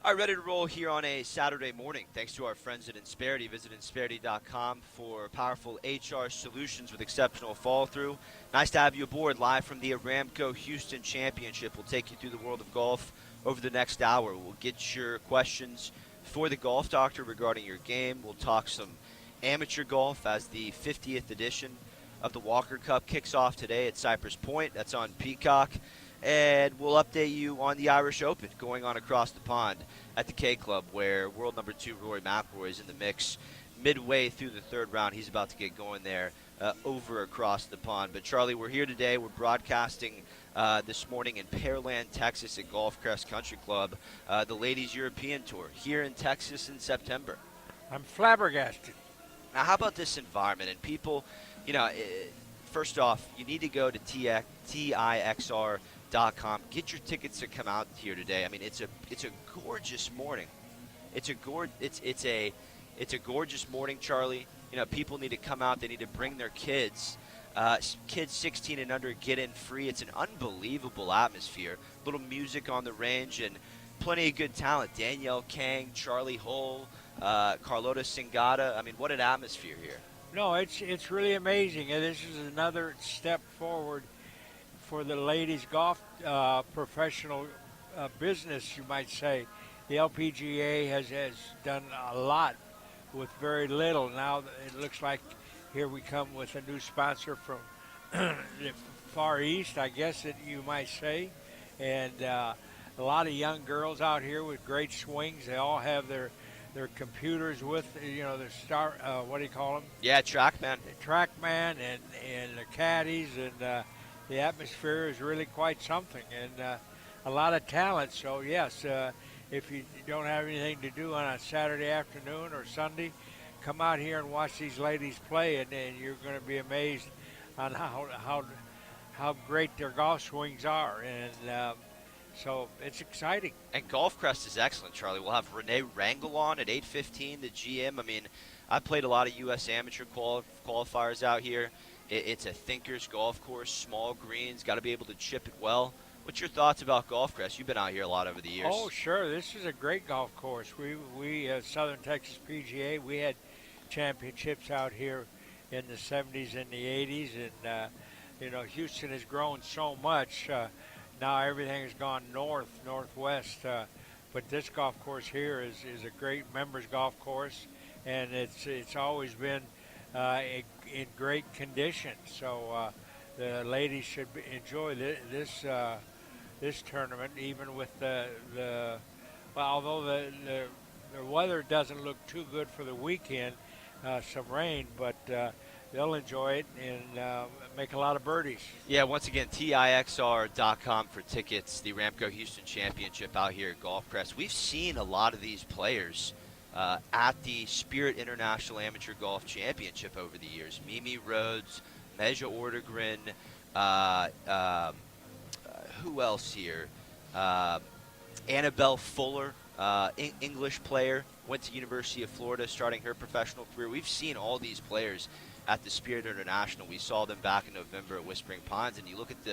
All right, ready to roll here on a Saturday morning. Thanks to our friends at Insperity. Visit Insperity.com for powerful HR solutions with exceptional follow-through. Nice to have you aboard live from the Aramco Houston Championship. We'll take you through the world of golf over the next hour. We'll get your questions for the Golf Doctor regarding your game. We'll talk some amateur golf as the 50th edition of the Walker Cup kicks off today at Cypress Point. That's on Peacock. And we'll update you on the Irish Open going on across the pond at the K Club, where world number 2 Rory McIlroy is in the mix midway through the third round. He's about to get going there over across the pond. But, Charlie, we're here today. We're broadcasting this morning in Pearland, Texas at Golf Crest Country Club, the Ladies European Tour here in Texas in September. I'm flabbergasted. Now, how about this environment? And people, first off, you need to go to TIXR.com. Get your tickets to come out here today. I mean, it's a gorgeous morning. It's a gorgeous morning, Charlie. People need to come out. They need to bring their kids. Kids 16 and under get in free. It's an unbelievable atmosphere. Little music on the range and plenty of good talent. Danielle Kang, Charlie Hull, Carlota Singata. I mean, what an atmosphere here. No, it's really amazing. And this is another step forward for the ladies golf professional business, you might say. The LPGA has done a lot with very little. Now it looks like here we come with a new sponsor from the Far East, I guess that you might say. And a lot of young girls out here with great swings. They all have their computers with, their star, what do you call them? Yeah, TrackMan. TrackMan and the caddies, and the atmosphere is really quite something, and a lot of talent. So, yes, if you don't have anything to do on a Saturday afternoon or Sunday, come out here and watch these ladies play, and you're going to be amazed on how great their golf swings are. And so it's exciting. And Golf Crest is excellent, Charlie. We'll have Renee Rangel on at 8:15, the GM. I mean, I played a lot of U.S. amateur qualifiers out here. It's a thinker's golf course, small greens, got to be able to chip it well. What's your thoughts about Golf Crest? You've been out here a lot over the years. Oh, sure. This is a great golf course. We Southern Texas PGA, we had championships out here in the 70s and the 80s, and Houston has grown so much. Now everything has gone northwest, but this golf course here is a great members golf course, and it's always been in great condition. So the ladies should enjoy this tournament, even with although the weather doesn't look too good for the weekend, some rain, but they'll enjoy it and make a lot of birdies. Yeah, once again, TIXR.com for tickets. The Aramco Houston Championship out here at Golf Crest. We've seen a lot of these players at the Spirit International Amateur Golf Championship over the years. Mimi Rhodes, Meja Ortegren, who else here? Annabelle Fuller, English player, went to University of Florida starting her professional career. We've seen all these players at the Spirit International. We saw them back in November at Whispering Ponds, and you look at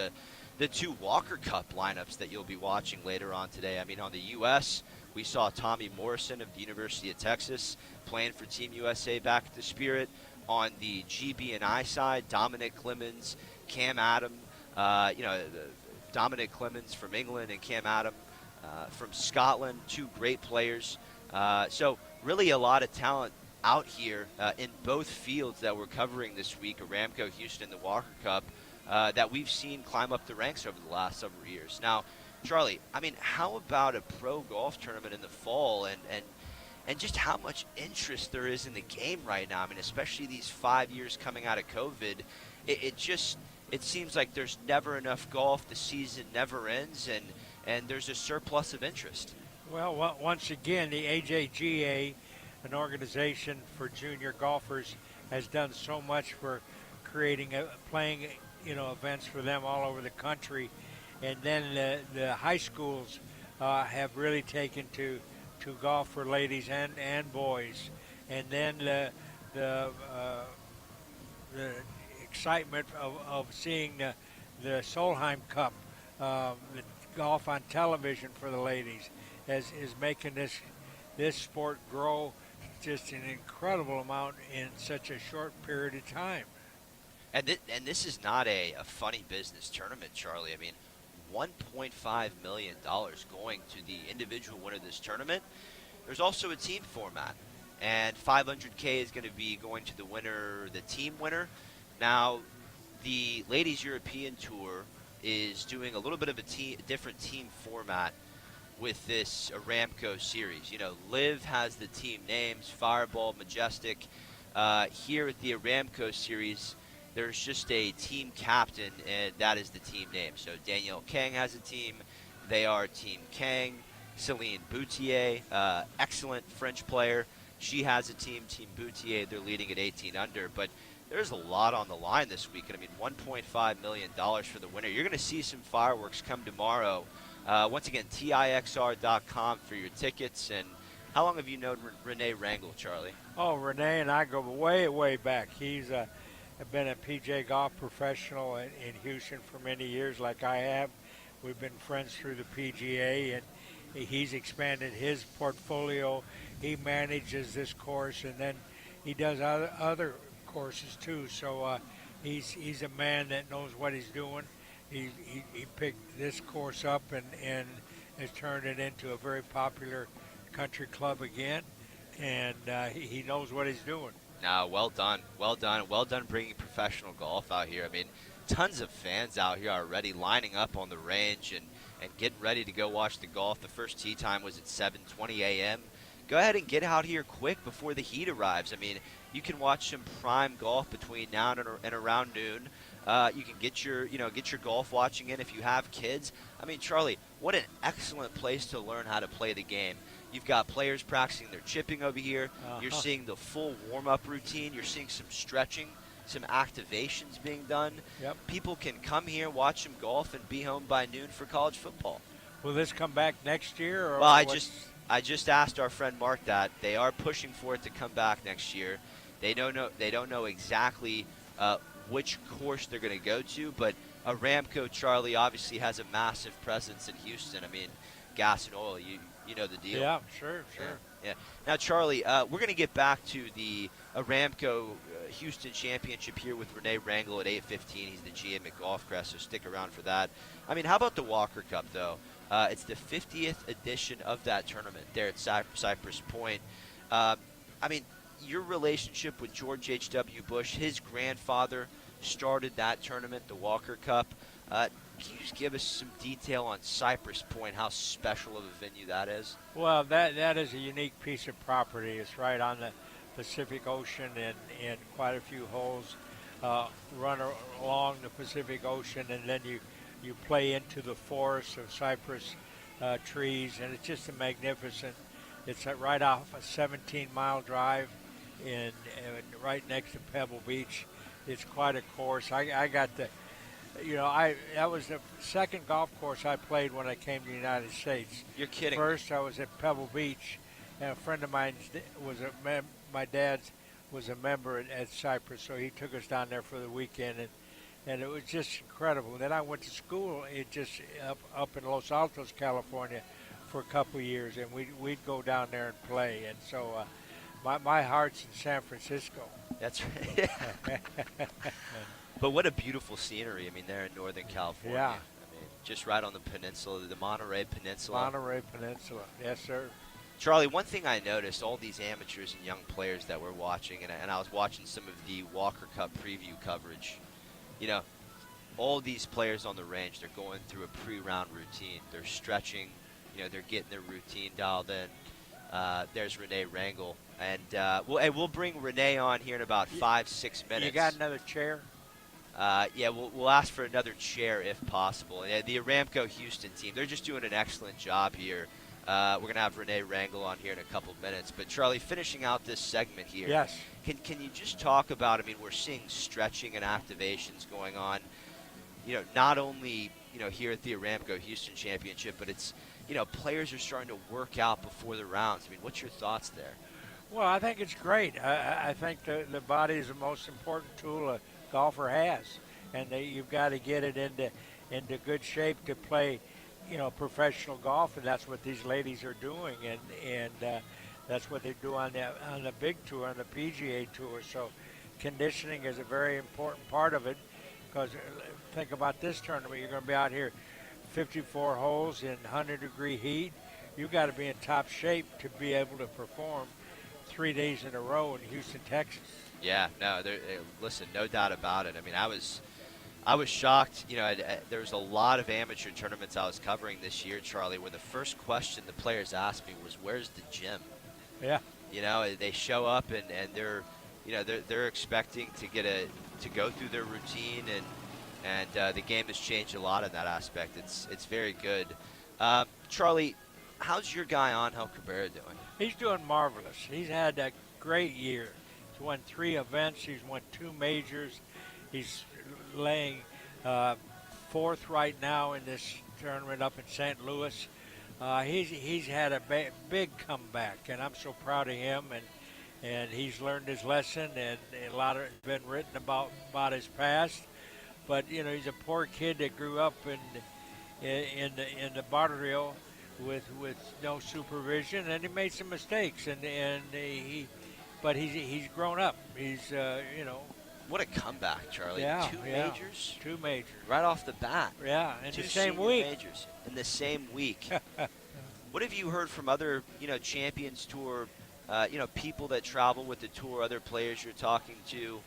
the two Walker Cup lineups that you'll be watching later on today. I mean, on the U.S., we saw Tommy Morrison of the University of Texas playing for Team USA back at the Spirit. On the GB&I side, Dominic Clemens, Cam Adam, Dominic Clemens from England and Cam Adam from Scotland, two great players. So really a lot of talent out here in both fields that we're covering this week, Aramco, Houston, the Walker Cup, that we've seen climb up the ranks over the last several years. Now, Charlie, I mean, how about a pro golf tournament in the fall and just how much interest there is in the game right now? I mean, especially these 5 years coming out of COVID, it seems like there's never enough golf. The season never ends, and there's a surplus of interest. Well, once again, the AJGA, an organization for junior golfers, has done so much for creating playing events for them all over the country. And then the high schools have really taken to golf for ladies and boys. And then the excitement of seeing the Solheim Cup, the golf on television for the ladies. is making this sport grow just an incredible amount in such a short period of time. And this is not a funny business tournament, Charlie. I mean, $1.5 million going to the individual winner of this tournament. There's also a team format, and 500K is going to be going to the winner, the team winner. Now, the Ladies European Tour is doing a little bit of a different team format with this Aramco series. You know, Liv has the team names, Fireball, Majestic. Here at the Aramco series, there's just a team captain, and that is the team name. So Danielle Kang has a team. They are Team Kang. Celine Boutier, excellent French player. She has a team, Team Boutier. They're leading at 18 under. But there's a lot on the line this weekend. I mean, $1.5 million for the winner. You're going to see some fireworks come tomorrow. Once again, TIXR.com for your tickets. And how long have you known Renee Rangel, Charlie? Oh, Renee and I go way, way back. He's been a PJ golf professional in Houston for many years, like I have. We've been friends through the PGA, and he's expanded his portfolio. He manages this course, and then he does other courses too. So he's a man that knows what he's doing. He picked this course up and has turned it into a very popular country club again, and he knows what he's doing. No, well done. Well done. Well done bringing professional golf out here. I mean, tons of fans out here already lining up on the range and getting ready to go watch the golf. The first tee time was at 7:20 a.m. Go ahead and get out here quick before the heat arrives. I mean, you can watch some prime golf between now and around noon. You can get your golf watching in if you have kids. I mean, Charlie, what an excellent place to learn how to play the game. You've got players practicing their chipping over here. You're seeing the full warm-up routine. You're seeing some stretching, some activations being done. Yep. People can come here, watch some golf, and be home by noon for college football. Will this come back next year? Or well, I just asked our friend Mark that. They are pushing for it to come back next year. They don't know exactly which course they're going to go to, but Aramco, Charlie, obviously has a massive presence in Houston. I mean, gas and oil, you know the deal. Yeah, sure. Yeah. Now, Charlie, we're going to get back to the Aramco Houston Championship here with Renee Rangel at 8:15. He's the GM at Golfcrest, so stick around for that. I mean, how about the Walker Cup, though? It's the 50th edition of that tournament there at Cypress Point. I mean, your relationship with George H.W. Bush, his grandfather started that tournament, the Walker Cup. Can you just give us some detail on Cypress Point, how special of a venue that is? Well, that is a unique piece of property. It's right on the Pacific Ocean, and quite a few holes run along the Pacific Ocean, and then you play into the forest of cypress trees, and it's just a magnificent. It's right off a 17-mile drive, and right next to Pebble Beach. It's quite a course. I got the. That was the second golf course I played when I came to the United States. You're kidding. First, I was at Pebble Beach, and a friend of mine my dad was a member at Cypress, so he took us down there for the weekend, and it was just incredible. And then I went to school up in Los Altos, California, for a couple of years, and we'd go down there and play. And so my heart's in San Francisco. That's right. But what a beautiful scenery. I mean, there in Northern California. Yeah. I mean, just right on the peninsula, the Monterey Peninsula. Monterey Peninsula. Yes, sir. Charlie, one thing I noticed, all these amateurs and young players that we're watching, and I was watching some of the Walker Cup preview coverage, all these players on the range, they're going through a pre-round routine. They're stretching, they're getting their routine dialed in. There's Renee Rangel. And we'll bring Renee on here in about 5-6 minutes. You got another chair? Yeah, we'll ask for another chair if possible. And the Aramco Houston team, they're just doing an excellent job here. We're going to have Renee Rangel on here in a couple minutes. But, Charlie, finishing out this segment here. Yes. Can you just talk about, I mean, we're seeing stretching and activations going on, not only, here at the Aramco Houston Championship, but it's, players are starting to work out before the rounds. I mean, what's your thoughts there? Well, I think it's great. I think the body is the most important tool a golfer has, and you've got to get it into good shape to play professional golf, and that's what these ladies are doing, and that's what they do on the big tour, on the PGA tour. So, conditioning is a very important part of it, because think about this tournament. You're going to be out here, 54 holes in 100-degree heat. You got to be in top shape to be able to perform 3 days in a row in Houston, Texas. Yeah, no, listen, no doubt about it. I mean, I was shocked. There was a lot of amateur tournaments I was covering this year, Charlie, where the first question the players asked me was, "Where's the gym?" Yeah. They show up and they're expecting to go through their routine, and the game has changed a lot in that aspect. It's very good. Charlie, how's your guy Angel Cabrera doing? He's doing marvelous. He's had a great year. He's won 3 events. He's won 2 majors. He's laying fourth right now in this tournament up in St. Louis. He's had a big comeback, and I'm so proud of him. And he's learned his lesson, and a lot of it's been written about his past. But he's a poor kid that grew up in the barrio with no supervision, and he made some mistakes, but he's grown up. He's What a comeback, Charlie! Yeah, Two yeah. majors, 2 majors. right off the bat. Yeah, in Two the same senior week. majors in the same week. What have you heard from other, Champions Tour, people that travel with the tour, other players you're talking to?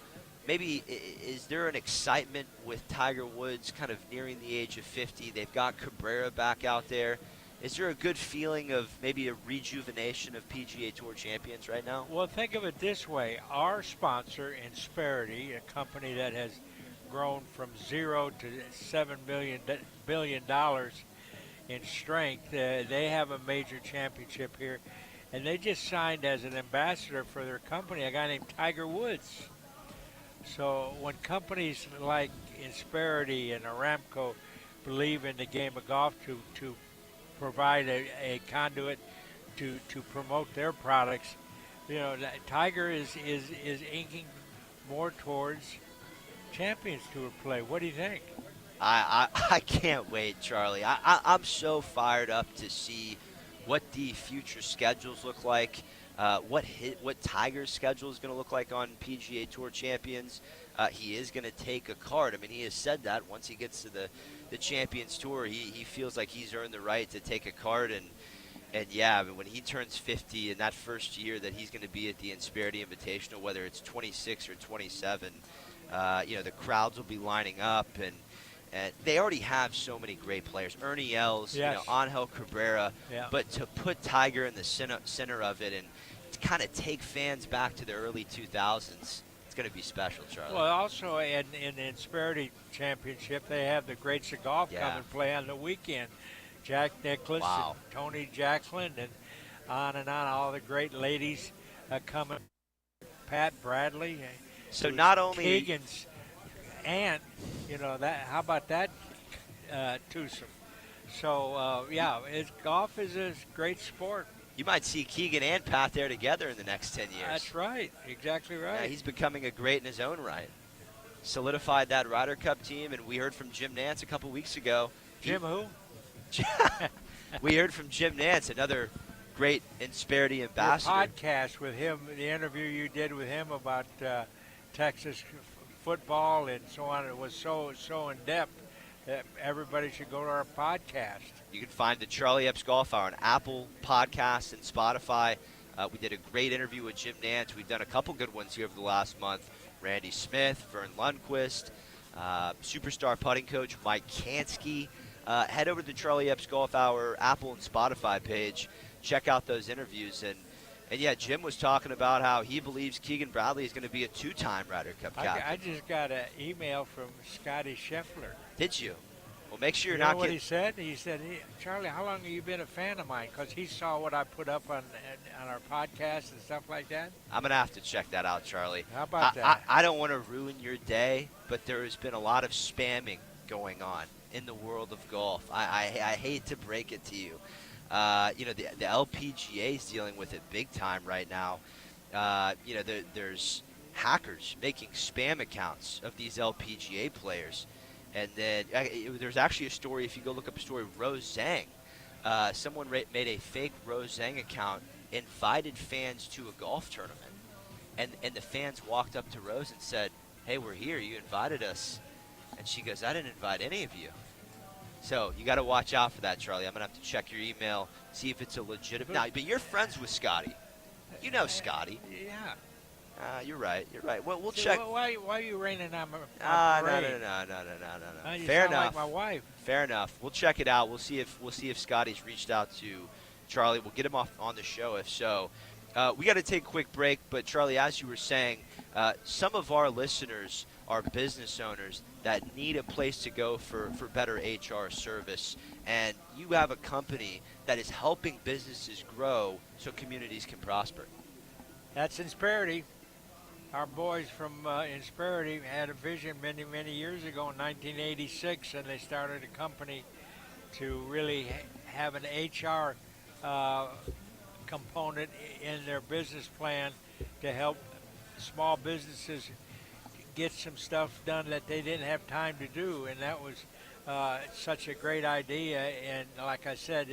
Maybe is there an excitement with Tiger Woods kind of nearing the age of 50? They've got Cabrera back out there. Is there a good feeling of maybe a rejuvenation of PGA Tour champions right now? Well, think of it this way. Our sponsor, Insperity, a company that has grown from 0 to $7 billion in strength, they have a major championship here. And they just signed as an ambassador for their company a guy named Tiger Woods. So when companies like Insperity and Aramco believe in the game of golf to provide a conduit to promote their products, Tiger is inking more towards Champions Tour play. What do you think? I can't wait, Charlie. I'm so fired up to see what the future schedules look like, what Tiger's schedule is going to look like on PGA Tour Champions. He is going to take a card. I mean, he has said that once he gets to the Champions Tour, he feels like he's earned the right to take a card. And yeah, I mean, when he turns 50 in that first year that he's going to be at the Insperity Invitational, whether it's 26 or 27, the crowds will be lining up, and they already have so many great players. Ernie Els, Yes. Angel Cabrera. Yeah. But to put Tiger in the center of it and to kind of take fans back to the early 2000s, it's going to be special, Charlie. Well, also in the Insperity Championship, they have the greats of golf Yeah. come and play on the weekend. Jack Nicklaus, Wow. and Tony Jacklin, and on, all the great ladies coming. Pat Bradley. So who's not only Keegan's aunt, that. How about that twosome? So golf is a great sport. you might see Keegan and Pat there together in the next 10 years. That's right, exactly right. Yeah, he's becoming a great in his own right. Solidified that Ryder Cup team, and we heard from Jim Nance a couple weeks ago. Jim who? We heard from Jim Nance, another great Insperity ambassador. Your podcast with him, the interview you did with him about Texas football and so on, it was so in depth that everybody should go to our podcast. You can find the Charlie Epps Golf Hour on Apple Podcasts and Spotify. We did a great interview with Jim Nance. We've done a couple good ones here over the last month. Randy Smith, Vern Lundquist, superstar putting coach Mike Kansky. Head over to the Charlie Epps Golf Hour Apple and Spotify page. Check out those interviews. And yeah, Jim was talking about how he believes Keegan Bradley is going to be a 2-time Ryder Cup captain. I just got an email from Scotty Scheffler. Did you? Well, make sure you're You know not what getting. he said? He said, Charlie, how long have you been a fan of mine? Because he saw what I put up on our podcast and stuff like that. I'm going to have to check that out, Charlie. How about that? I don't want to ruin your day, but there has been a lot of spamming going on in the world of golf. I hate to break it to you. The LPGA is dealing with it big time right now. There's hackers making spam accounts of these LPGA players. And then there's actually a story. If you go look up a story, Rose Zhang, someone made a fake Rose Zhang account, invited fans to a golf tournament, and the fans walked up to Rose and said, "Hey, we're here. You invited us." And she goes, "I didn't invite any of you." So you got to watch out for that, Charlie. I'm gonna have to check your email, see if it's a legitimate. But, Now, but you're friends with Scotty. You know Scotty. yeah. You're right. You're right. Well, we'll See, check. why are you raining on my Ah, no, parade? no, no, no, no, no, no, no. You Fair sound like enough. my wife. Fair enough. We'll check it out. We'll see if Scotty's reached out to Charlie. We'll get him off on the show. If so, we got to take a quick break. But Charlie, as you were saying, some of our listeners are business owners that need a place to go for better HR service, and you have a company that is helping businesses grow so communities can prosper. That's Insperity. Our boys from Insperity had a vision many, many years ago in 1986, and they started a company to really have an HR uh, component in their business plan to help small businesses get some stuff done that they didn't have time to do, and that was such a great idea. And like I said,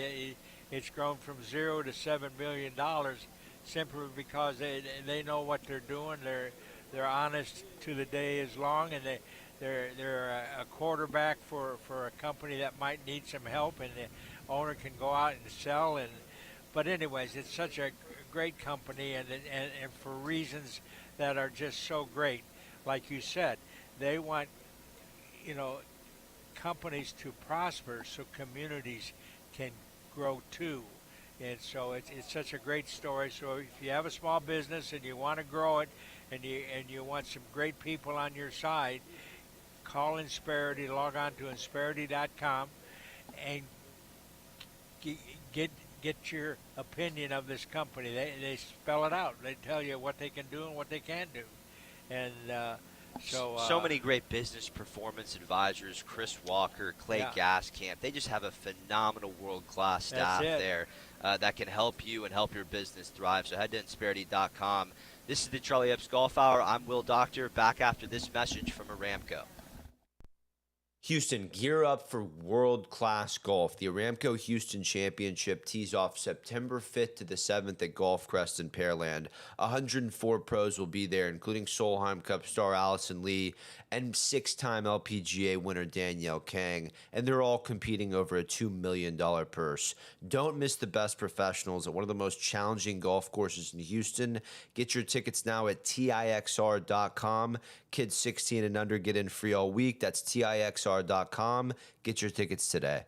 it's grown from $0 to $7 million simply because they know what they're doing. They're honest to the day is long, and they're a quarterback for a company that might need some help, and the owner can go out and sell. And but anyways, it's such a great company, and for reasons that are just so great. Like you said, they want you know companies to prosper so communities can grow too. And so it's such a great story. So if you have a small business and you want to grow it, and you want some great people on your side, call Insperity. Log on to insperity.com and g- get get your opinion of this company. They spell it out. They tell you what they can do and what they can't do. And so So many great business performance advisors, Chris Walker, Clay yeah, Gaskamp. They just have a phenomenal world class that's staff it. there that can help you and help your business thrive. So head to insperity.com. This is the Charlie Epps Golf Hour. I'm Will Doctor, back after this message from Aramco. Houston, gear up for world-class golf. The Aramco Houston Championship tees off September 5th to the 7th at Golf Crest in Pearland. 104 pros will be there, including Solheim Cup star Allison Lee and six-time LPGA winner Danielle Kang, and they're all competing over a $2 million purse. Don't miss the best professionals at one of the most challenging golf courses in Houston. Get your tickets now at TIXR.com. Kids 16 and under get in free all week. That's TIXR.com. Get your tickets today.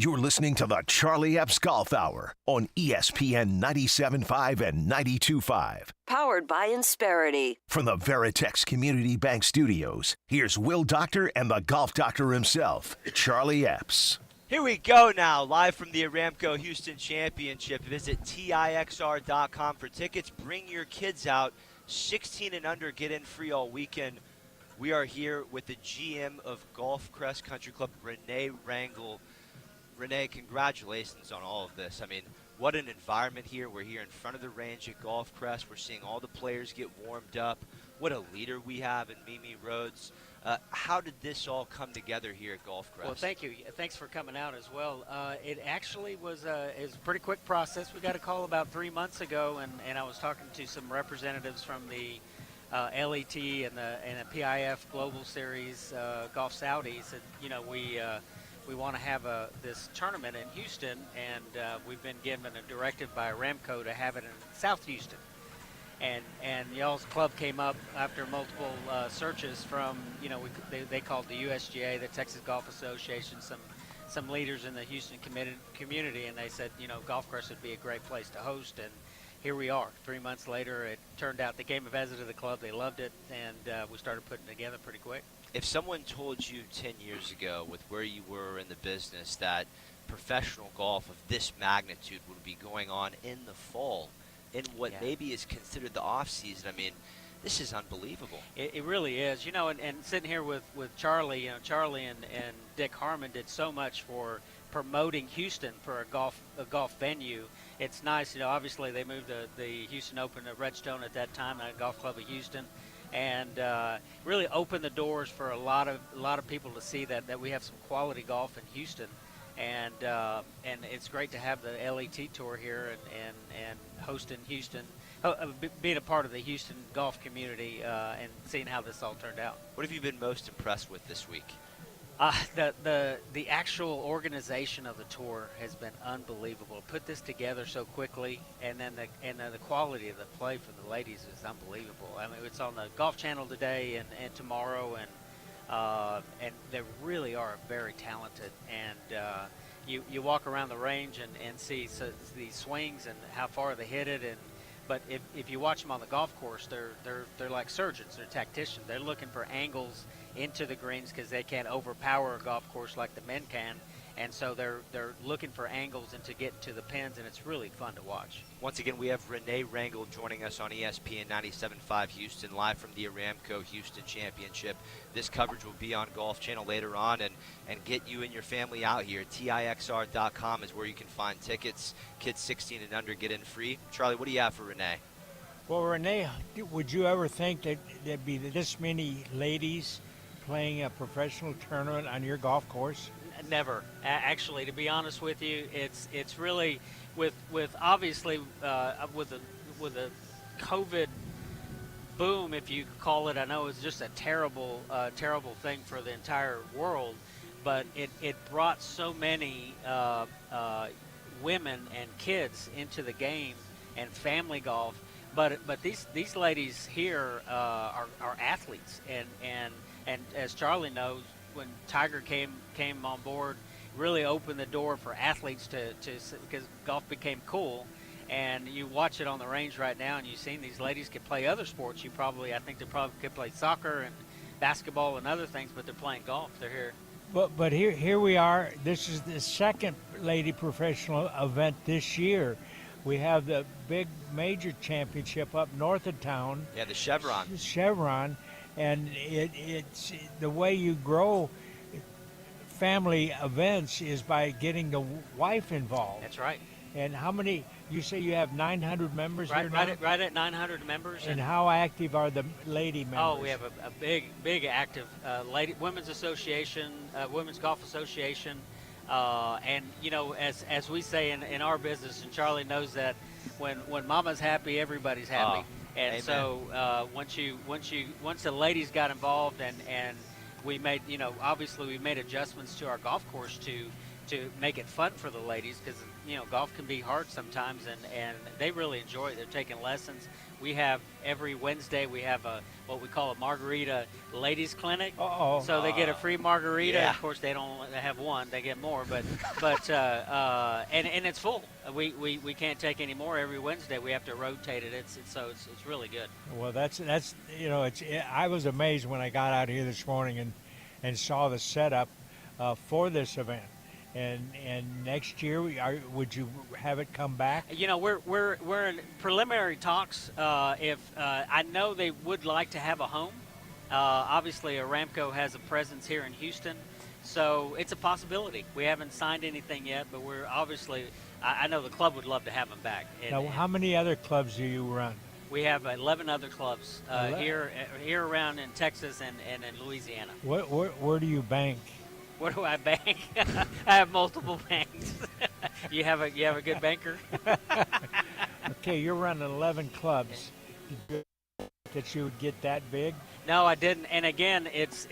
You're listening to the Charlie Epps Golf Hour on ESPN 97.5 and 92.5. Powered by Insperity. From the Veritex Community Bank Studios, here's Will Doctor and the golf doctor himself, Charlie Epps. Here we go now, live from the Aramco Houston Championship. Visit TIXR.com for tickets. Bring your kids out. 16 and under, get in free all weekend. We are here with the GM of Golf Crest Country Club, Renee Rangel. Renee, congratulations on all of this. I mean, what an environment here. We're here in front of the range at Golf Crest. We're seeing all the players get warmed up. What a leader we have in Mimi Rhodes. How did this all come together here at Golf Crest? Well, thank you. Thanks for coming out as well. It actually was a pretty quick process. We got a call about 3 months ago, and I was talking to some representatives from the LET and the PIF Global Series Golf Saudis. And, you know, we want to have this tournament in Houston, and we've been given a directive by Aramco to have it in South Houston. And y'all's club came up after multiple searches from, you know, they called the USGA, the Texas Golf Association, some leaders in the Houston community, and they said, you know, Golf Crest would be a great place to host, and here we are. 3 months later, it turned out they came and visited the club, they loved it, and we started putting it together pretty quick. If someone told you 10 years ago, with where you were in the business, that professional golf of this magnitude would be going on in the fall, in what maybe is considered the off season, I mean, this is unbelievable. It really is. You know, and sitting here with Charlie, you know, Charlie and Dick Harmon did so much for promoting Houston for a golf venue. It's nice, you know, obviously they moved the Houston Open to Redstone at that time, the Golf Club of Houston, and really opened the doors for a lot of people to see that we have some quality golf in Houston. And it's great to have the LET Tour here and hosting Houston, being a part of the Houston golf community and seeing how this all turned out. What have you been most impressed with this week? The actual organization of the tour has been unbelievable. Put this together so quickly, and then the quality of the play for the ladies is unbelievable. I mean, it's on the Golf Channel today and tomorrow, and they really are very talented. And you walk around the range and see these swings and how far they hit it. But if you watch them on the golf course, they're like surgeons. They're tacticians. They're looking for angles into the greens because they can't overpower a golf course like the men can. And so they're looking for angles and to get to the pins, and it's really fun to watch. Once again, we have Renee Rangel joining us on ESPN 97.5 Houston, live from the Aramco Houston Championship. This coverage will be on Golf Channel later on, and get you and your family out here. TIXR.com is where you can find tickets. Kids 16 and under get in free. Charlie, what do you have for Renee? Well, Renee, would you ever think that there'd be this many ladies playing a professional tournament on your golf course? Never. Actually, to be honest with you, it's really with obviously with the COVID boom, if you call it. I know it's just a terrible thing for the entire world, but it brought so many women and kids into the game and family golf. But these ladies here are athletes, and as Charlie knows, when Tiger came on board, really opened the door for athletes because golf became cool. And you watch it on the range right now, and you've seen these ladies can play other sports. I think they probably could play soccer and basketball and other things, but they're playing golf. They're here. But here we are. This is the second lady professional event this year. We have the big major championship up north of town. Yeah, the Chevron. Chevron, and it's the way you grow family events is by getting the wife involved. That's right. And how many? You say you have 900 members here now? Right at 900 members. And how active are the lady members? Oh, we have a big active women's association, women's golf association. And you know, as we say in our business, and Charlie knows that when mama's happy, everybody's happy. And amen. So once the ladies got involved, and we made, you know, obviously we made adjustments to our golf course to to make it fun for the ladies, because golf can be hard sometimes, and they really enjoy it. They're taking lessons. We have every Wednesday we have what we call a margarita ladies clinic. Uh-oh. So they get a free margarita. Yeah. Of course, they don't have one; they get more. But and it's full. We can't take any more every Wednesday. We have to rotate it. It's really good. Well, that's I was amazed when I got out here this morning and saw the setup for this event. And next year, would you have it come back? We're in preliminary talks. If I know they would like to have a home. Obviously, Aramco has a presence here in Houston, so it's a possibility. We haven't signed anything yet, but we're obviously. I know the club would love to have them back. Now, how many other clubs do you run? We have 11 other clubs here around in Texas and in Louisiana. Where do you bank? Where do I bank? I have multiple banks. You have a good banker? Okay, you're running 11 clubs. Did you think that you would get that big? No, I didn't. And again, it's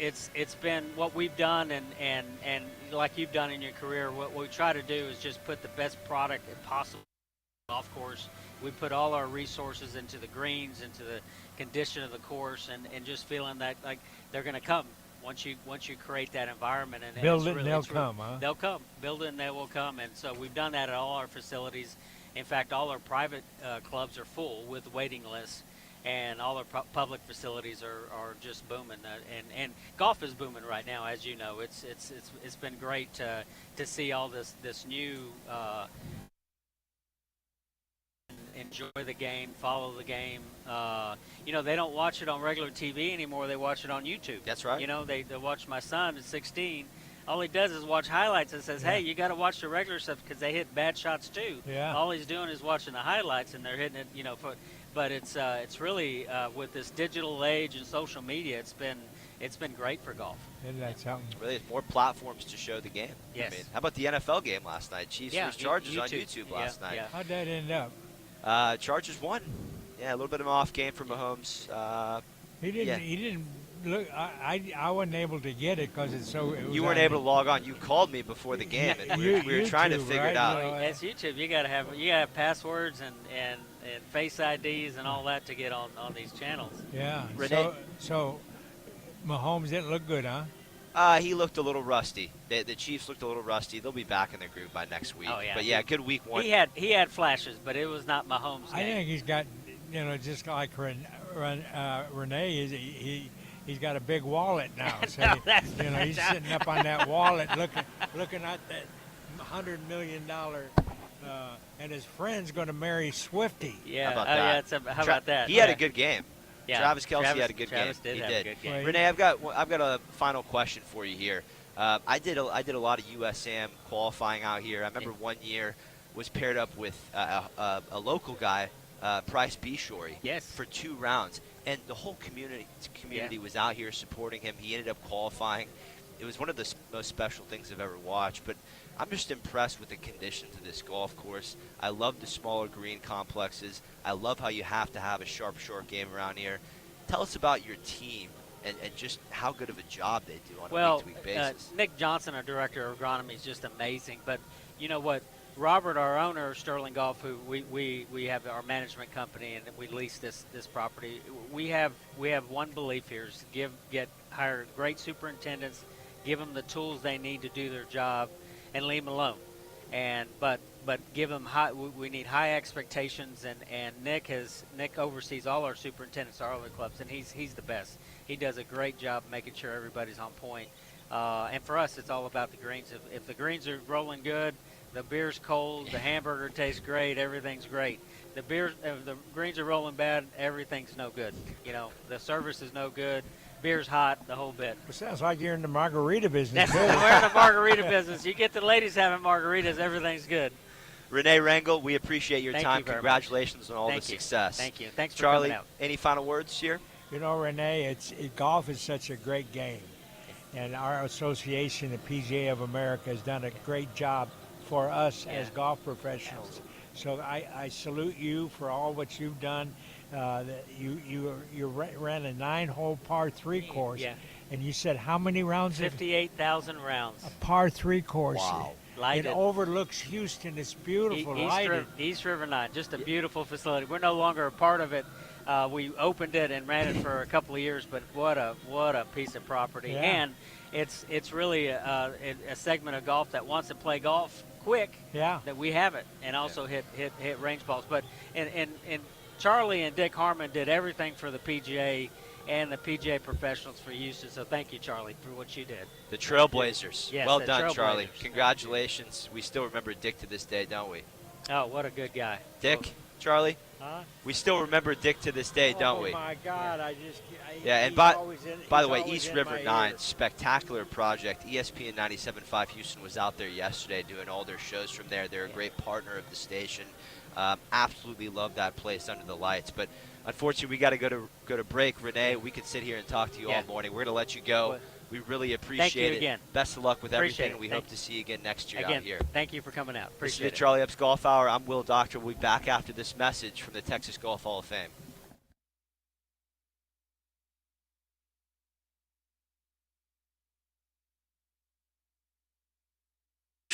been what we've done, and like you've done in your career. What we try to do is just put the best product possible on the golf course. We put all our resources into the greens, into the condition of the course, and just feeling that like they're going to come. Once you create that environment and build it, and they'll come, huh? They'll come. Build it, and they will come. And so we've done that at all our facilities. In fact, all our private clubs are full with waiting lists, and all our public facilities are just booming. And golf is booming right now, as you know. It's been great to see all this new. Enjoy the game, follow the game. They don't watch it on regular TV anymore. They watch it on YouTube. That's right. They watch my son at 16. All he does is watch highlights and says, "Hey, you got to watch the regular stuff because they hit bad shots too." Yeah. All he's doing is watching the highlights, and they're hitting it. But it's really with this digital age and social media, it's been great for golf. Isn't that something? Really, it's more platforms to show the game. Yes. I mean, how about the NFL game last night? Chiefs versus Chargers on YouTube last night. Yeah. How'd that end up? Chargers won. Yeah, a little bit of an off game for Mahomes. He didn't look. I wasn't able to get it because it's so. You weren't able to log on. You called me before the game, and we were trying to figure it out. It's YouTube. You gotta have passwords and face IDs and all that to get on these channels. Yeah. Renee? So Mahomes didn't look good, huh? He looked a little rusty. The Chiefs looked a little rusty. They'll be back in their group by next week. Oh, yeah. But yeah, good week one. He had flashes, but it was not Mahomes' game. I think he's got, just like Renee, he's got a big wallet now. So he's sitting up on that wallet looking at that $100 million, and his friend's going to marry Swifty. Yeah. How about that? Yeah, how about that? He had a good game. Yeah. Travis Kelce had a good Travis game. did have a good game. Right. Renee, I've got a final question for you here. I did a lot of USAM qualifying out here. I remember one year was paired up with a local guy, Price Bishory, Yes. for 2 rounds, and the whole community was out here supporting him. He ended up qualifying. It was one of the most special things I've ever watched. But I'm just impressed with the conditions of this golf course. I love the smaller green complexes. I love how you have to have a sharp short game around here. Tell us about your team and just how good of a job they do on a week-to-week basis. Nick Johnson, our director of agronomy, is just amazing. But you know what? Robert, our owner of Sterling Golf, who we have our management company and we lease this property. We have one belief here: is hire great superintendents, give them the tools they need to do their job, and leave them alone. But give them we need high expectations, and Nick oversees all our superintendents, our other clubs, and he's the best. He does a great job making sure everybody's on point. And for us, it's all about the greens. If the greens are rolling good, the beer's cold, the hamburger tastes great, everything's great. If the greens are rolling bad, everything's no good. The service is no good. Beer's hot, the whole bit. It sounds like you're in the margarita business. We're in the margarita business. You get the ladies having margaritas, everything's good. Renee Rangel, we appreciate your Thank time. you very Congratulations on all Thank the you. success. Thank you. Thanks for Charlie, coming out. any final words here? Renee, golf is such a great game, and our association, the PGA of America, has done a great job for us as golf professionals. So I salute you for all what you've done. You ran a 9-hole par 3 course, Yeah. and you said how many rounds? 58,000 rounds. A par 3 course. Wow. lighted. overlooks Houston. It's beautiful, lighted. East River 9, just a beautiful facility. We're no longer a part of it. We opened it and ran it for a couple of years, but what a piece of property. Yeah. And it's really a segment of golf that wants to play golf quick. Yeah. That we have it, and also hit range balls. But and Charlie and Dick Harmon did everything for the PGA and the PGA professionals for Houston. So thank you, Charlie, for what you did. The Trailblazers. Yes, well the done, Charlie. Trailblazers. Congratulations. We still remember Dick to this day, don't we? Oh, what a good guy. Dick, Charlie? Huh? We still remember Dick to this day, don't we? Oh my God! Yeah, and he's by always in- the he's way, always East in River my 9, ear. spectacular project. ESPN 97.5 Houston was out there yesterday doing all their shows from there. They're a great partner of the station. Absolutely love that place under the lights. But unfortunately, we got to go to break. Renee, we could sit here and talk to you all morning. We're going to let you go. Well, We really appreciate it. again. Best of luck with Appreciate everything. it. We Thank hope to see you again next year Again, out here. thank you for coming out. This is Appreciate the it. Charlie Epps Golf Hour. I'm Will Doctor. We'll be back after this message from the Texas Golf Hall of Fame.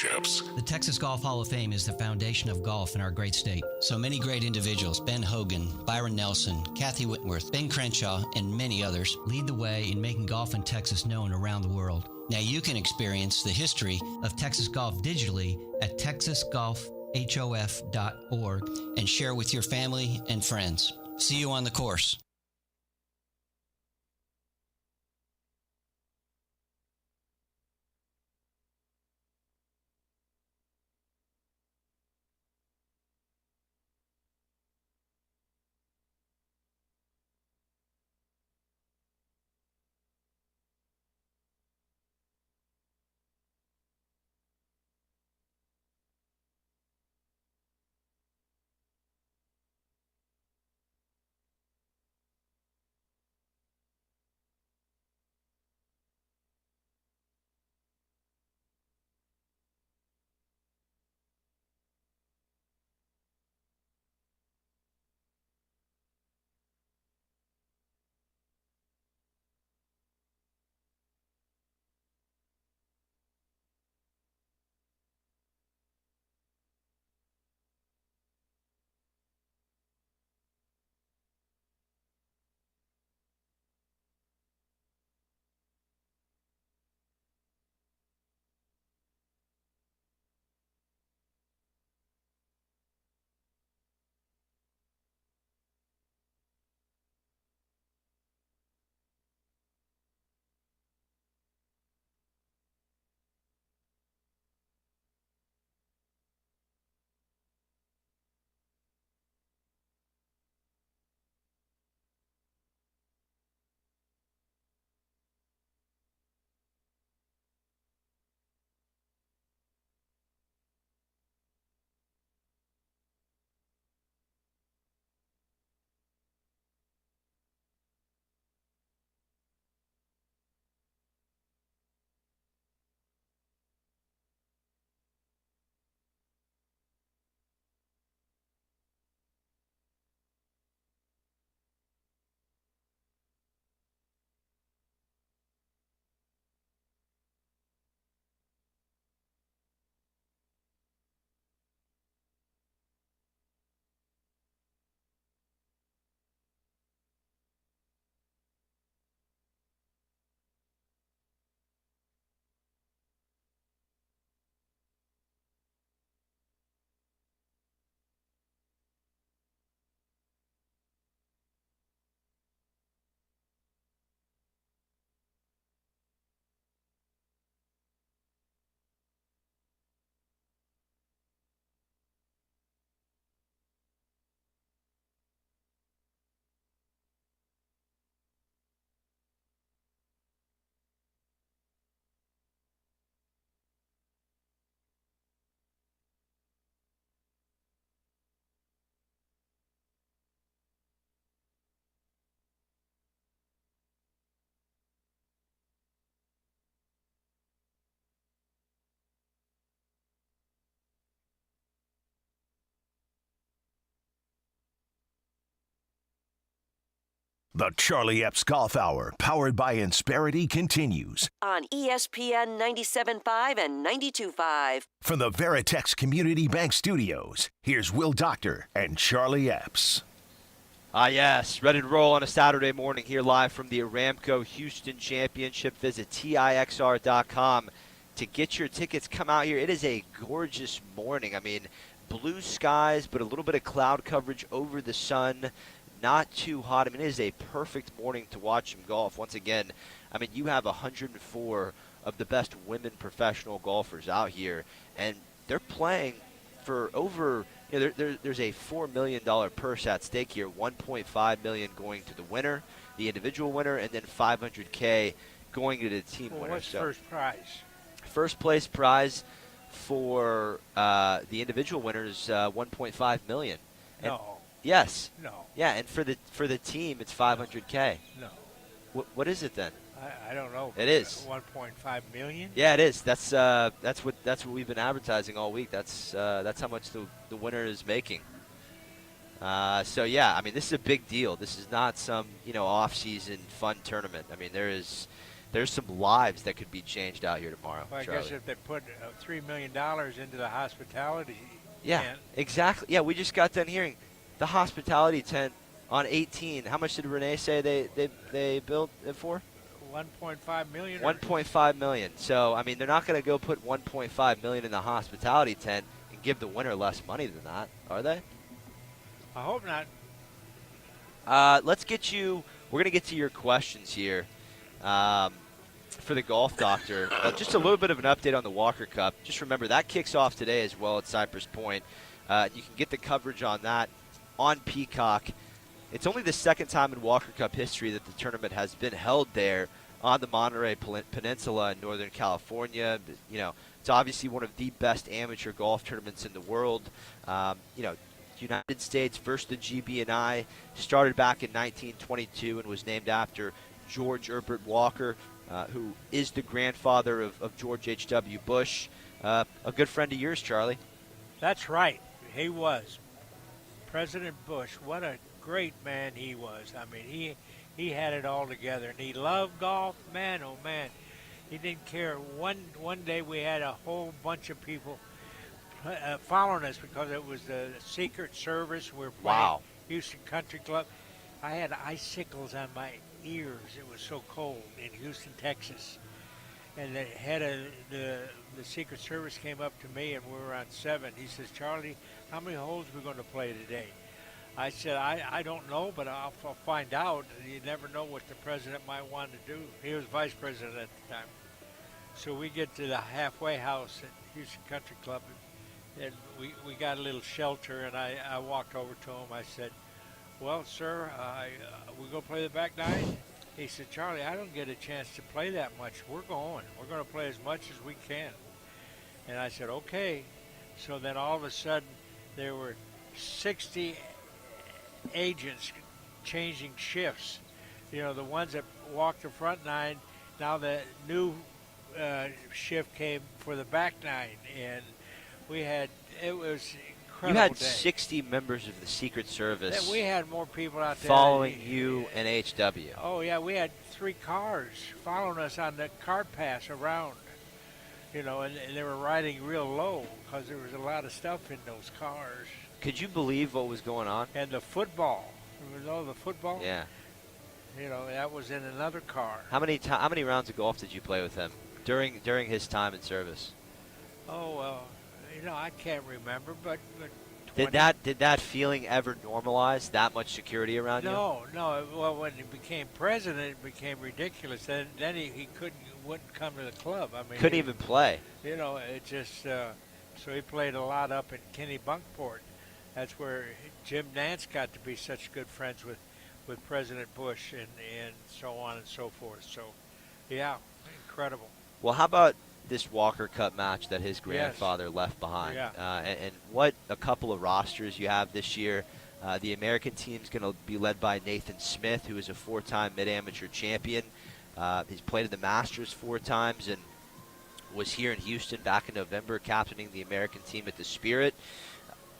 The Texas Golf Hall of Fame is the foundation of golf in our great state. So many great individuals, Ben Hogan, Byron Nelson, Kathy Whitworth, Ben Crenshaw, and many others, lead the way in making golf in Texas known around the world. Now you can experience the history of Texas golf digitally at texasgolfhof.org and share with your family and friends. See you on the course. The Charlie Epps Golf Hour, powered by Insperity, continues on ESPN 97.5 and 92.5. from the Veritex Community Bank Studios. Here's Will Doctor and Charlie Epps. Yes, ready to roll on a Saturday morning here live from the Aramco Houston Championship. Visit TIXR.com to get your tickets. Come out here. It is a gorgeous morning. I mean, blue skies, but a little bit of cloud coverage over the sun. Not too hot. I mean, it is a perfect morning to watch some golf. Once again, I mean, you have 104 of the best women professional golfers out here, and they're playing for over, there's a $4 million purse at stake here, $1.5 million going to the winner, the individual winner, and then $500K going to the team winner. What's first prize? First place prize for the individual winner is $1.5 million. And No. yes. No. Yeah, and for the team, it's $500K. No. What is it then? I don't know. It is 1.5 million. Yeah, it is. That's what we've been advertising all week. That's how much the winner is making. So yeah, I mean, this is a big deal. This is not some off-season fun tournament. I mean, there's some lives that could be changed out here tomorrow. Well, I Charlie. guess if they put $3 million into the hospitality. Yeah, tent, exactly. Yeah, we just got done hearing the hospitality tent on 18. How much did Renee say they built it for? 1.5 million. 1.5 million. So I mean, they're not going to go put 1.5 million in the hospitality tent and give the winner less money than that, are they? I hope not. Let's get you. We're going to get to your questions here for the Golf Doctor. Just a little bit of an update on the Walker Cup. Just remember that kicks off today as well at Cypress Point. You can get the coverage on that on Peacock. It's only the second time in Walker Cup history that the tournament has been held there on the Monterey Peninsula in Northern California. It's obviously one of the best amateur golf tournaments in the world. United States versus the GB&I started back in 1922 and was named after George Herbert Walker, who is the grandfather of George H.W. Bush, a good friend of yours, Charlie. That's right. He was. President Bush, what a great man he was. I mean, he had it all together, and he loved golf. Man, oh man, he didn't care. One day we had a whole bunch of people following us because it was the Secret Service. We were playing Wow. Houston Country Club. I had icicles on my ears. It was so cold in Houston, Texas. And the head of the Secret Service came up to me, and we were on 7. He says, "Charlie, how many holes are we going to play today?" I said, I don't know, but I'll find out. You never know what the president might want to do. He was vice president at the time. So we get to the halfway house at Houston Country Club, and we got a little shelter, and I walked over to him. I said, "Well, sir, we go play the back nine?" He said, "Charlie, I don't get a chance to play that much. We're going. We're going to play as much as we can." And I said, "Okay." So then all of a sudden, there were 60 agents changing shifts. The ones that walked the front nine, now the new shift came for the back nine. And it was incredible. You had day. 60 members of the Secret Service We had more people out there. following you and HW. Oh, yeah, we had 3 cars following us on the cart pass around. And they were riding real low because there was a lot of stuff in those cars. Could you believe what was going on? And the football. Remember all the football? Yeah. That was in another car. How many rounds of golf did you play with him during his time in service? Oh, well, I can't remember, but 20. Did that feeling ever normalize? That much security around you? No. Well, when he became president, it became ridiculous. Then he wouldn't come to the club. I mean, Couldn't even play. It just so he played a lot up in Kennebunkport. That's where Jim Nance got to be such good friends with President Bush and so on and so forth. So, yeah, incredible. Well, how about this Walker Cup match that his grandfather left behind? Yeah. And what a couple of rosters you have this year. The American team's going to be led by Nathan Smith, who is a 4-time mid-amateur champion. He's played in the Masters 4 times and was here in Houston back in November, captaining the American team at the Spirit.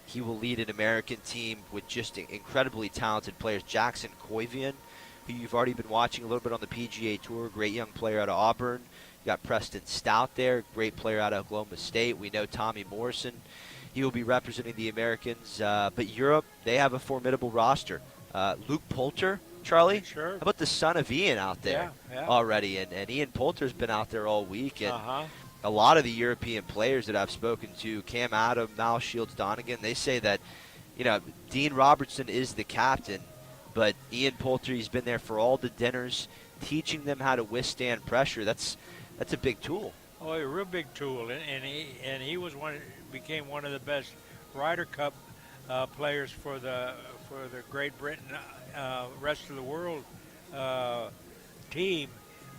He will lead an American team with just incredibly talented players. Jackson Koivian who you've already been watching a little bit on the PGA Tour, great young player out of Auburn. You got Preston Stout there, great player out of Oklahoma State. We know Tommy Morrison. He will be representing the Americans. But Europe, they have a formidable roster. Luke Poulter, Charlie? Sure. How about the son of Ian out there already? And Ian Poulter's been out there all week. And a lot of the European players that I've spoken to, Cam Adam, Mal Shields, Donegan, they say that, Dean Robertson is the captain, but Ian Poulter, he's been there for all the dinners, teaching them how to withstand pressure. That's a big tool. Oh, a real big tool, and he was became one of the best Ryder Cup players for the Great Britain, rest of the world team.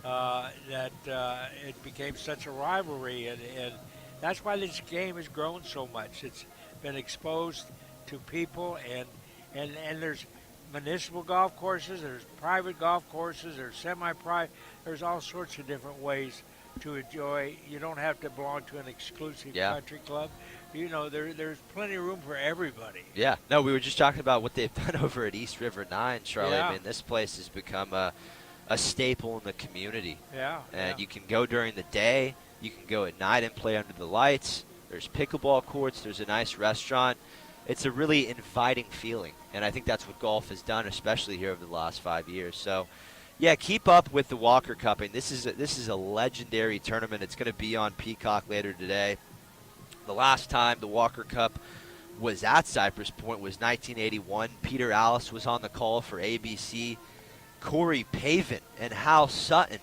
That it became such a rivalry, and that's why this game has grown so much. It's been exposed to people, and there's municipal golf courses, there's private golf courses, there's semi-private, there's all sorts of different ways to enjoy. You don't have to belong to an exclusive country club. There's plenty of room for everybody. Yeah. No, we were just talking about what they've done over at East River 9, Charlie. Yeah. I mean, this place has become a staple in the community. Yeah. And you can go during the day, you can go at night and play under the lights. There's pickleball courts, there's a nice restaurant. It's a really inviting feeling, and I think that's what golf has done, especially here over the last 5 years. So, yeah, keep up with the Walker Cup. And this is a legendary tournament. It's going to be on Peacock later today. The last time the Walker Cup was at Cypress Point was 1981. Peter Alice was on the call for ABC. Corey Pavin and Hal Sutton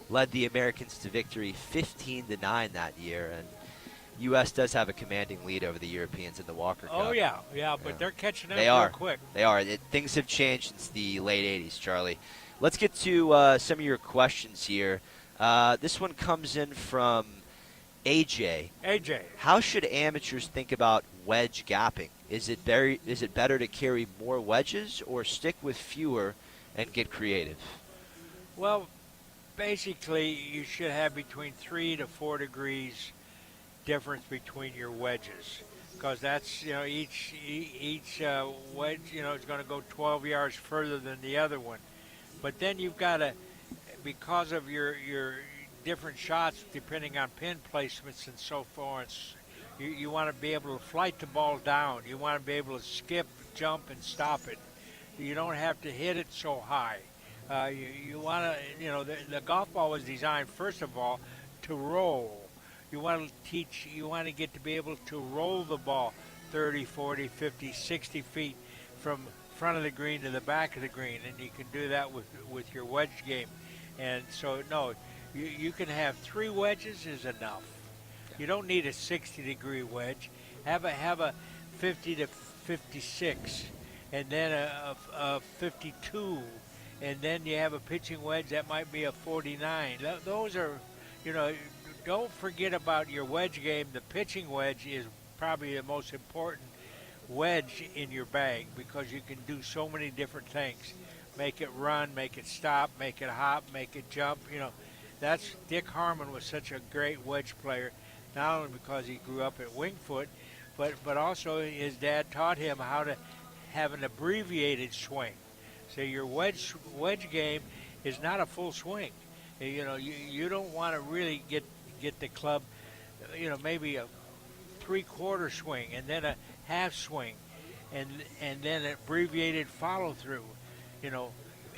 led the Americans to victory 15-9 that year, and U.S. does have a commanding lead over the Europeans in the Walker Cup. Oh, yeah, but they're catching up real quick. They are. Things have changed since the late 80s, Charlie. Let's get to some of your questions here. This one comes in from AJ. AJ. How should amateurs think about wedge gapping? Is it better to carry more wedges or stick with fewer and get creative? Well, basically, you should have between 3 to 4 degrees difference between your wedges, because that's each wedge is going to go 12 yards further than the other one. But then you've got to, because of your different shots depending on pin placements and so forth, you want to be able to flight the ball down. You want to be able to skip, jump, and stop it. You don't have to hit it so high. You want to, the golf ball was designed, first of all, to roll. You want to get to be able to roll the ball 30, 40, 50, 60 feet from front of the green to the back of the green, and you can do that with your wedge game. And so, no, you can have 3 wedges is enough. You don't need a 60-degree wedge. Have a 50 to 56, and then a 52, and then you have a pitching wedge that might be a 49. Those are, don't forget about your wedge game. The pitching wedge is probably the most important wedge in your bag, because you can do so many different things. Make it run, make it stop, make it hop, make it jump. That's Dick Harmon was such a great wedge player, not only because he grew up at Wingfoot, but also his dad taught him how to have an abbreviated swing. So your wedge game is not a full swing. You don't want to really get the club, maybe a 3/4 swing and then a half swing, and then an abbreviated follow through.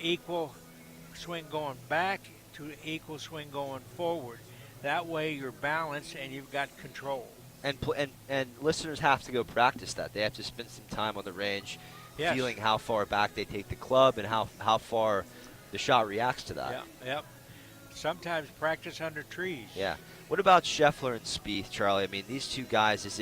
Equal swing going back to equal swing going forward. That way you're balanced and you've got control. And listeners have to go practice that. They have to spend some time on the range, feeling how far back they take the club and how far the shot reacts to that. Yep. Sometimes practice under trees. Yeah. What about Scheffler and Spieth, Charlie? I mean, these two guys. Is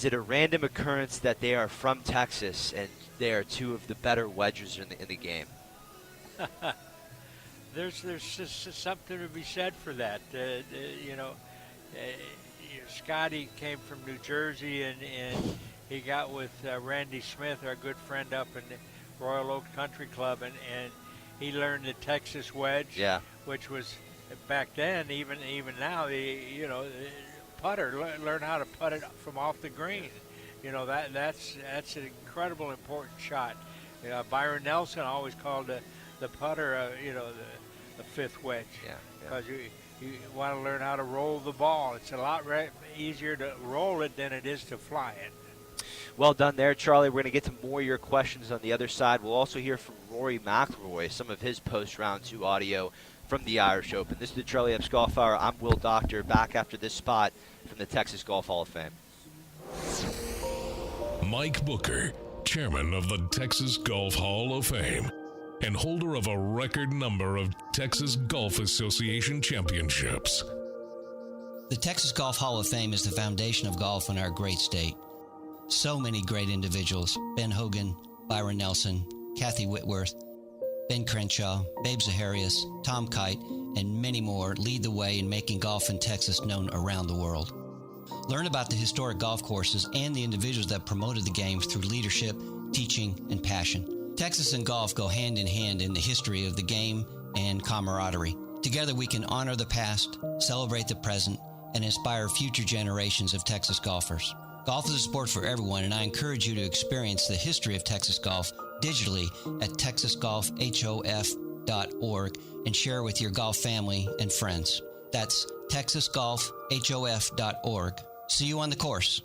it a random occurrence that they are from Texas and they are two of the better wedgers in the game? There's just something to be said for that. Scotty came from New Jersey, and he got with Randy Smith, our good friend up in the Royal Oak Country Club, and he learned the Texas wedge, which was back then, even now, the putter. Learn how to putt it from off the green. That's an incredible important shot. Byron Nelson always called the putter, the fifth wedge, Yeah. because you want to learn how to roll the ball. It's a lot easier to roll it than it is to fly it. Well done there, Charlie. We're going to get to more of your questions on the other side. We'll also hear from Rory McIlroy, some of his post-round 2 audio from the Irish Open. This is the Charlie Epps Golf Hour. I'm Will Doctor, back after this spot from the Texas Golf Hall of Fame. Mike Booker, chairman of the Texas Golf Hall of Fame and holder of a record number of Texas Golf Association championships. The Texas Golf Hall of Fame is the foundation of golf in our great state. So many great individuals: Ben Hogan, Byron Nelson, Kathy Whitworth, Ben Crenshaw, Babe Zaharias, Tom Kite, and many more lead the way in making golf in Texas known around the world. Learn about the historic golf courses and the individuals that promoted the game through leadership, teaching, and passion. Texas and golf go hand in hand in the history of the game and camaraderie. Together we can honor the past, celebrate the present, and inspire future generations of Texas golfers. Golf is a sport for everyone, and I encourage you to experience the history of Texas golf digitally at texasgolfhof.org and share with your golf family and friends. That's texasgolfhof.org. See you on the course.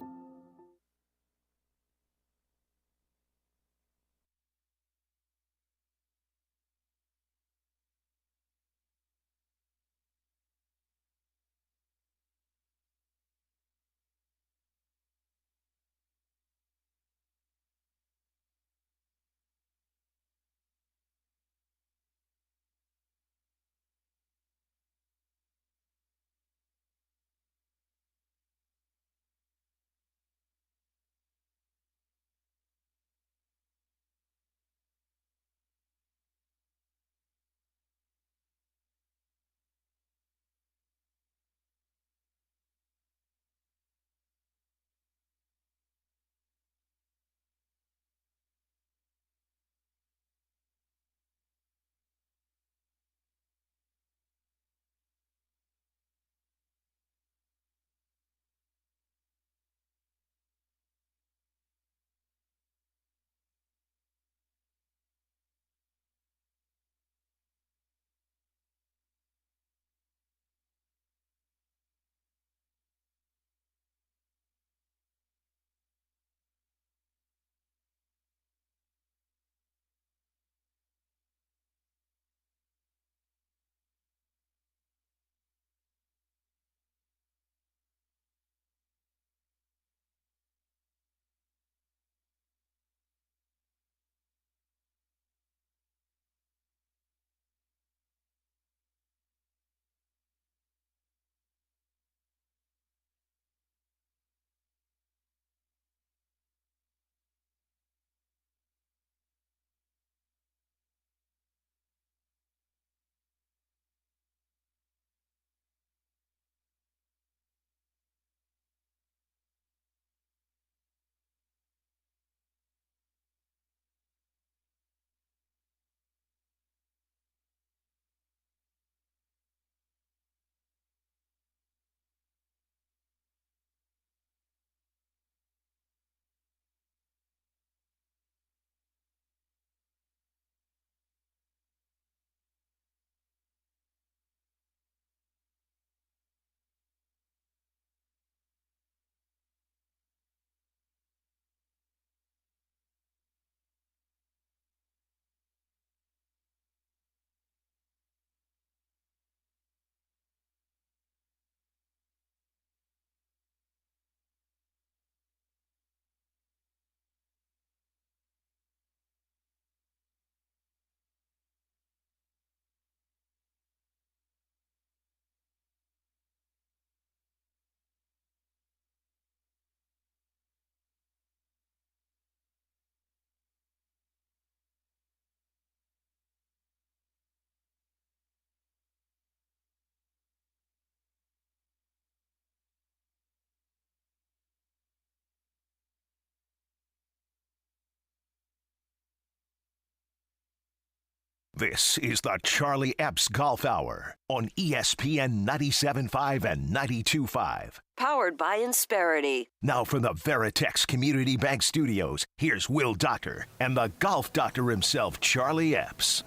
This is the Charlie Epps Golf Hour on ESPN 97.5 and 92.5. Powered by Insperity. Now from the Veritex Community Bank Studios, here's Will Doctor and the Golf Doctor himself, Charlie Epps.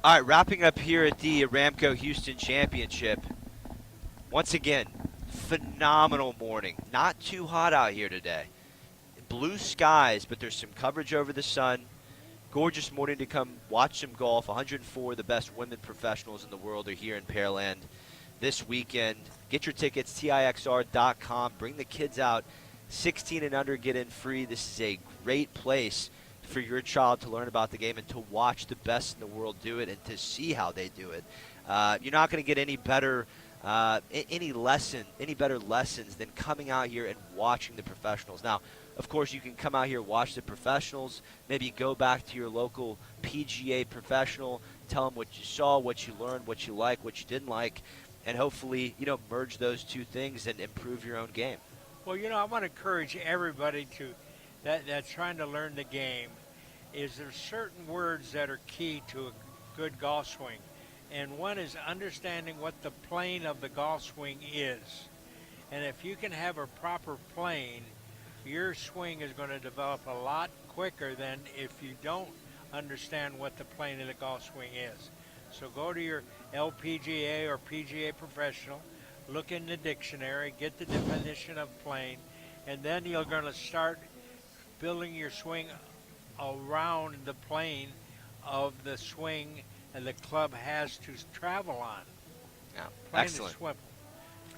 All right, wrapping up here at the Aramco Houston Championship. Once again, phenomenal morning. Not too hot out here today. Blue skies, but there's some coverage over the sun. Gorgeous morning to come watch some golf. 104 of the best women professionals in the world are here in Pearland this weekend. Get your tickets, TIXR.com. Bring the kids out. 16 and under, get in free. This is a great place for your child to learn about the game and to watch the best in the world do it and to see how they do it. You're not going to get any better better lessons than coming out here and watching the professionals. Now, of course, you can come out here, watch the professionals, maybe go back to your local PGA professional, tell them what you saw, what you learned, what you like, what you didn't like, and hopefully, merge those two things and improve your own game. Well, I want to encourage everybody that's trying to learn the game. Is there certain words that are key to a good golf swing? And one is understanding what the plane of the golf swing is. And if you can have a proper plane, your swing is going to develop a lot quicker than if you don't understand what the plane of the golf swing is. So go to your LPGA or PGA professional, look in the dictionary, get the definition of plane, and then you're going to start building your swing around the plane of the swing and the club has to travel on. Yeah, Plane excellent. to swivel.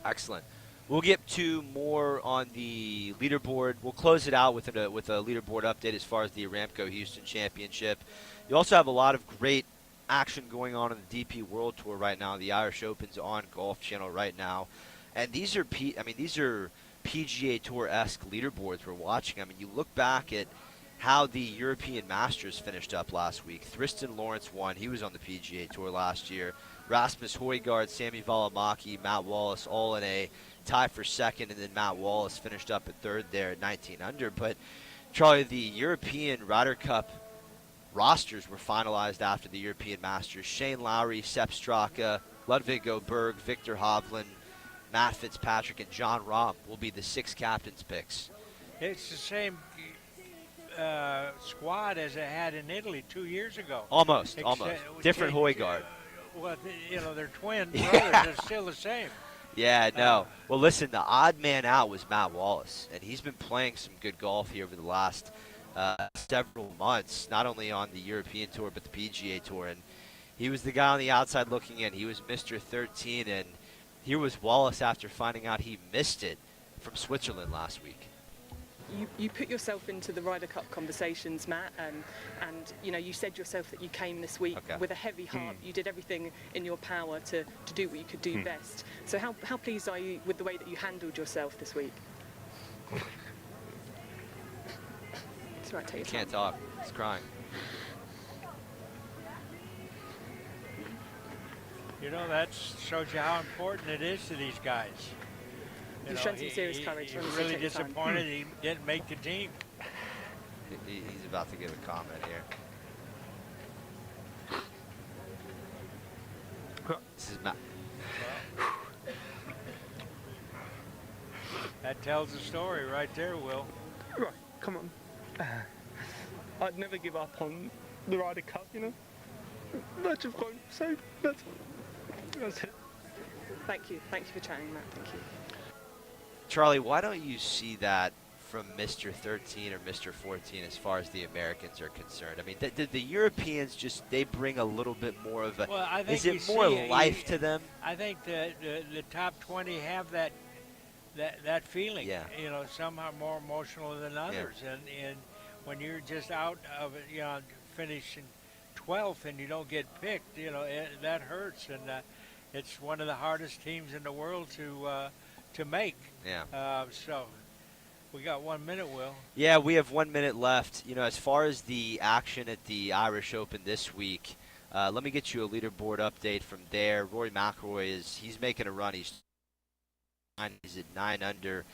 Excellent. We'll get to more on the leaderboard. We'll close it out with a leaderboard update as far as the Aramco Houston Championship. You also have a lot of great action going on in the DP World Tour right now. The Irish Open's on Golf Channel right now, and these are PGA Tour-esque leaderboards we're watching. I mean, you look back at how the European Masters finished up last week. Thriston Lawrence won. He was on the PGA Tour last year. Rasmus Højgaard, Sami Valimaki, Matt Wallace all in a tie for second, and then Matt Wallace finished up at third there at 19 under. But, Charlie, the European Ryder Cup rosters were finalized after the European Masters. Shane Lowry, Sepp Straka, Ludwig Oberg, Victor Hovland, Matt Fitzpatrick, and John Rahm will be the 6 captains' picks. It's the same squad as it had in Italy 2 years ago. Almost. Different Højgaard. Well, they're twin brothers. They're still the same. Yeah, no. Well, listen, the odd man out was Matt Wallace, and he's been playing some good golf here over the last several months, not only on the European Tour but the PGA Tour. And he was the guy on the outside looking in. He was Mr. 13, and here was Wallace after finding out he missed it from Switzerland last week. You put yourself into the Ryder Cup conversations, Matt, and you said yourself that you came this week with a heavy heart. You did everything in your power to do what you could do best. So how pleased are you with the way that you handled yourself this week? It's right, take your Can't time. talk. He's crying. That shows you how important it is to these guys. You've shown some serious courage. He's really disappointed he didn't make the team. He's about to give a comment here. This is Matt. That tells the story right there, Will. Right, come on. I'd never give up on the Ryder Cup, Much of fun, so that's it. Thank you for chatting, Matt. Thank you. Charlie, why don't you see that from Mr. 13 or Mr. 14 as far as the Americans are concerned? I mean, the Europeans they bring a little bit more of a. Well, I think is it more life to them? I think the top 20 have that feeling. Yeah. Some are more emotional than others, and when you're just out of it, finishing 12th and you don't get picked, that hurts, and it's one of the hardest teams in the world to make. Yeah. So we got 1 minute, Will. Yeah, we have 1 minute left. As far as the action at the Irish Open this week, let me get you a leaderboard update from there. Rory McIlroy he's making a run. He's at 9 under,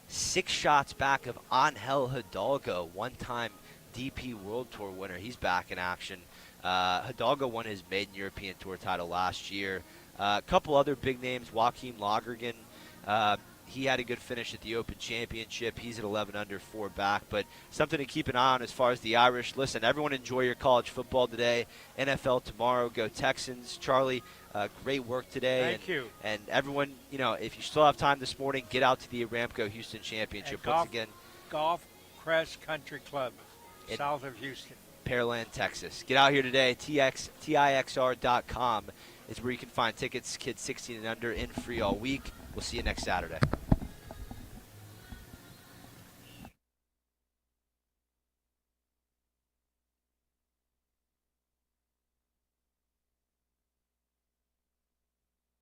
6 shots back of Angel Hidalgo, one-time DP World Tour winner. He's back in action. Hidalgo won his maiden European Tour title last year. A couple other big names, Joaquim Lagergen. He had a good finish at the Open Championship. He's at 11 under, 4 back. But something to keep an eye on as far as the Irish. Listen, everyone enjoy your college football today. NFL tomorrow. Go Texans. Charlie, great work today. Thank you. And everyone, if you still have time this morning, get out to the Aramco Houston Championship once again. Golf Crest Country Club, south of Houston. Pearland, Texas. Get out here today. TIXR.com is where you can find tickets. Kids 16 and under in free all week. We'll see you next Saturday.